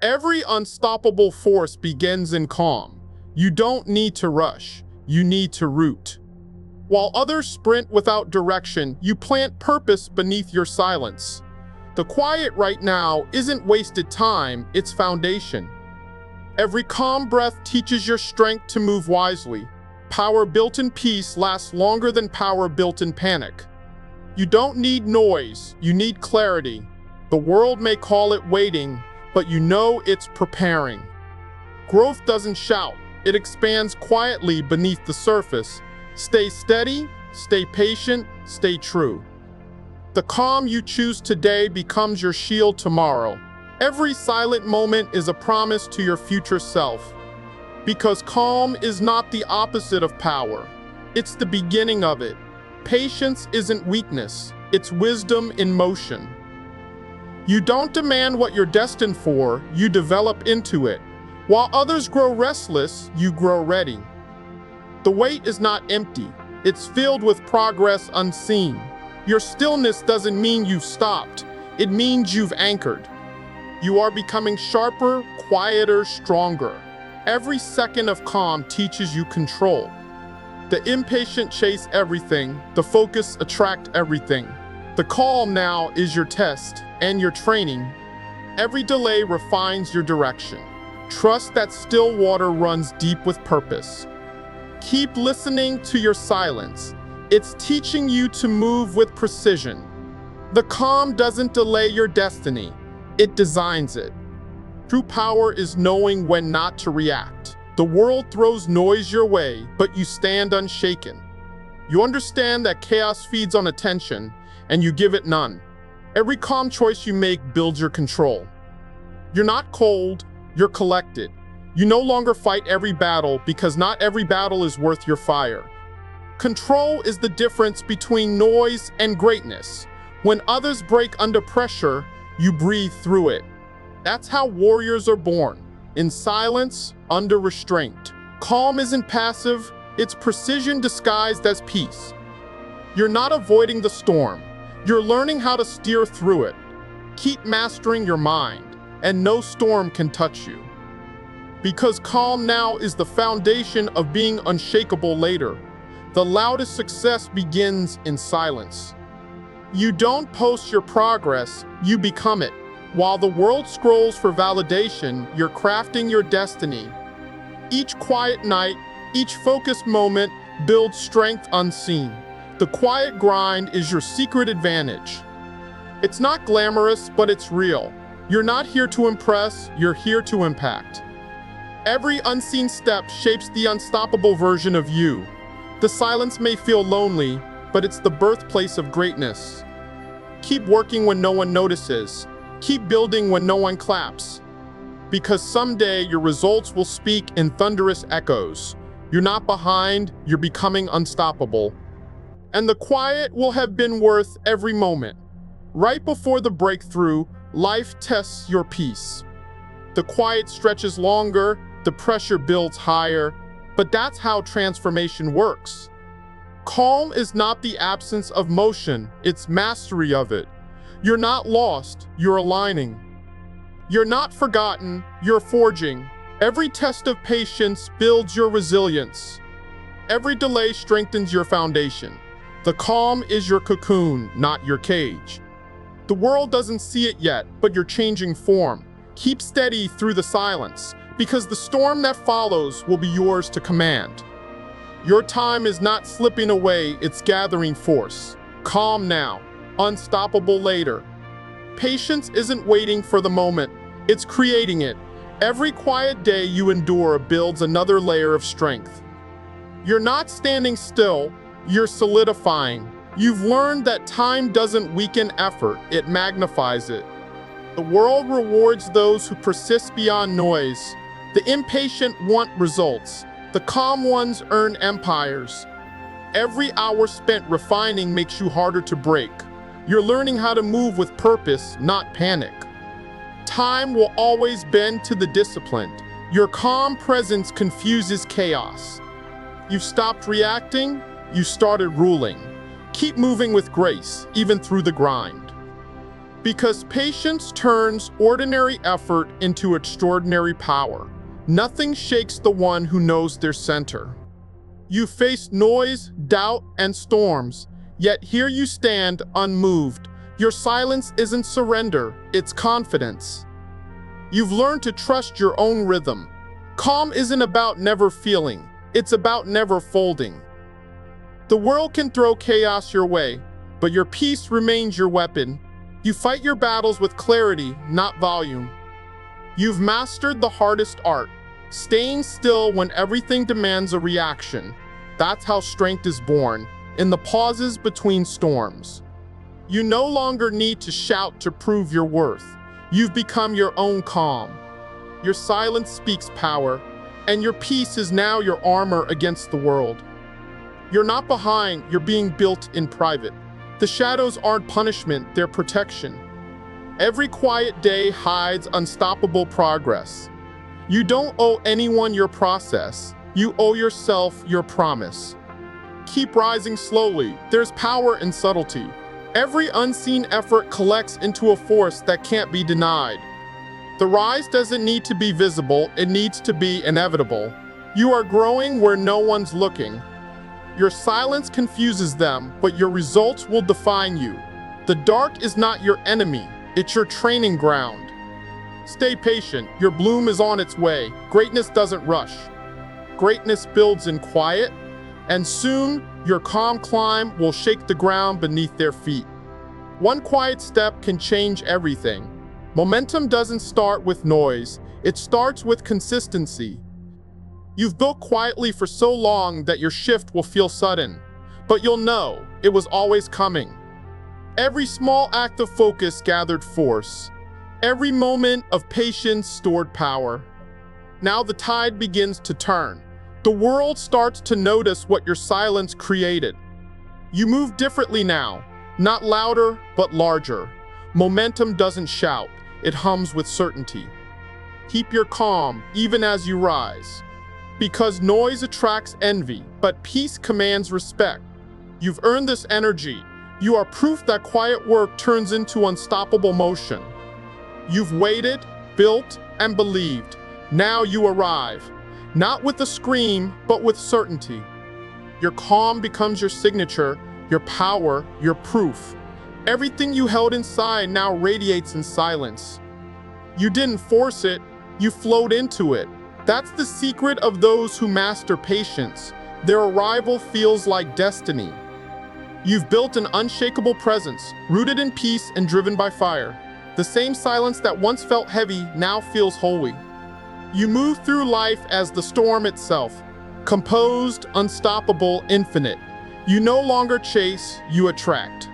Every unstoppable force begins in calm. You don't need to rush, you need to root. While others sprint without direction, you plant purpose beneath your silence. The quiet right now isn't wasted time, it's foundation. Every calm breath teaches your strength to move wisely. Power built in peace lasts longer than power built in panic. You don't need noise, you need clarity. The world may call it waiting, but you know it's preparing. Growth doesn't shout, it expands quietly beneath the surface. Stay steady, stay patient, stay true. The calm you choose today becomes your shield tomorrow. Every silent moment is a promise to your future self. Because calm is not the opposite of power. It's the beginning of it. Patience isn't weakness, it's wisdom in motion. You don't demand what you're destined for, you develop into it. While others grow restless, you grow ready. The wait is not empty, it's filled with progress unseen. Your stillness doesn't mean you've stopped, it means you've anchored. You are becoming sharper, quieter, stronger. Every second of calm teaches you control. The impatient chase everything, the focus attract everything. The calm now is your test and your training. Every delay refines your direction. Trust that still water runs deep with purpose. Keep listening to your silence. It's teaching you to move with precision. The calm doesn't delay your destiny, it designs it. True power is knowing when not to react. The world throws noise your way, but you stand unshaken. You understand that chaos feeds on attention, and you give it none. Every calm choice you make builds your control. You're not cold, you're collected. You no longer fight every battle because not every battle is worth your fire. Control is the difference between noise and greatness. When others break under pressure, you breathe through it. That's how warriors are born, in silence, under restraint. Calm isn't passive, it's precision disguised as peace. You're not avoiding the storm, you're learning how to steer through it. Keep mastering your mind, and no storm can touch you. Because calm now is the foundation of being unshakable later. The loudest success begins in silence. You don't post your progress, you become it. While the world scrolls for validation, you're crafting your destiny. Each quiet night, each focused moment builds strength unseen. The quiet grind is your secret advantage. It's not glamorous, but it's real. You're not here to impress, you're here to impact. Every unseen step shapes the unstoppable version of you. The silence may feel lonely, but it's the birthplace of greatness. Keep working when no one notices. Keep building when no one claps. Because someday your results will speak in thunderous echoes. You're not behind, you're becoming unstoppable. And the quiet will have been worth every moment. Right before the breakthrough, life tests your peace. The quiet stretches longer, the pressure builds higher, but that's how transformation works. Calm is not the absence of motion, it's mastery of it. You're not lost, you're aligning. You're not forgotten, you're forging. Every test of patience builds your resilience. Every delay strengthens your foundation. The calm is your cocoon, not your cage. The world doesn't see it yet, but you're changing form. Keep steady through the silence, because the storm that follows will be yours to command. Your time is not slipping away, it's gathering force. Calm now, unstoppable later. Patience isn't waiting for the moment, it's creating it. Every quiet day you endure builds another layer of strength. You're not standing still, you're solidifying. You've learned that time doesn't weaken effort, it magnifies it. The world rewards those who persist beyond noise. The impatient want results. The calm ones earn empires. Every hour spent refining makes you harder to break. You're learning how to move with purpose, not panic. Time will always bend to the disciplined. Your calm presence confuses chaos. You've stopped reacting, you started ruling. Keep moving with grace, even through the grind. Because patience turns ordinary effort into extraordinary power. Nothing shakes the one who knows their center. You face noise, doubt, and storms, yet here you stand unmoved. Your silence isn't surrender, it's confidence. You've learned to trust your own rhythm. Calm isn't about never feeling, it's about never folding. The world can throw chaos your way, but your peace remains your weapon. You fight your battles with clarity, not volume. You've mastered the hardest art, staying still when everything demands a reaction. That's how strength is born, in the pauses between storms. You no longer need to shout to prove your worth. You've become your own calm. Your silence speaks power, and your peace is now your armor against the world. You're not behind, you're being built in private. The shadows aren't punishment, they're protection. Every quiet day hides unstoppable progress. You don't owe anyone your process. You owe yourself your promise. Keep rising slowly. There's power in subtlety. Every unseen effort collects into a force that can't be denied. The rise doesn't need to be visible, it needs to be inevitable. You are growing where no one's looking. Your silence confuses them, but your results will define you. The dark is not your enemy, it's your training ground. Stay patient, your bloom is on its way. Greatness doesn't rush. Greatness builds in quiet, and soon your calm climb will shake the ground beneath their feet. One quiet step can change everything. Momentum doesn't start with noise, it starts with consistency. You've built quietly for so long that your shift will feel sudden, but you'll know it was always coming. Every small act of focus gathered force. Every moment of patience stored power. Now the tide begins to turn. The world starts to notice what your silence created. You move differently now, not louder, but larger. Momentum doesn't shout, it hums with certainty. Keep your calm, even as you rise. Because noise attracts envy, but peace commands respect. You've earned this energy. You are proof that quiet work turns into unstoppable motion. You've waited, built, and believed. Now you arrive. Not with a scream, but with certainty. Your calm becomes your signature, your power, your proof. Everything you held inside now radiates in silence. You didn't force it, you flowed into it. That's the secret of those who master patience. Their arrival feels like destiny. You've built an unshakable presence, rooted in peace and driven by fire. The same silence that once felt heavy now feels holy. You move through life as the storm itself, composed, unstoppable, infinite. You no longer chase, you attract.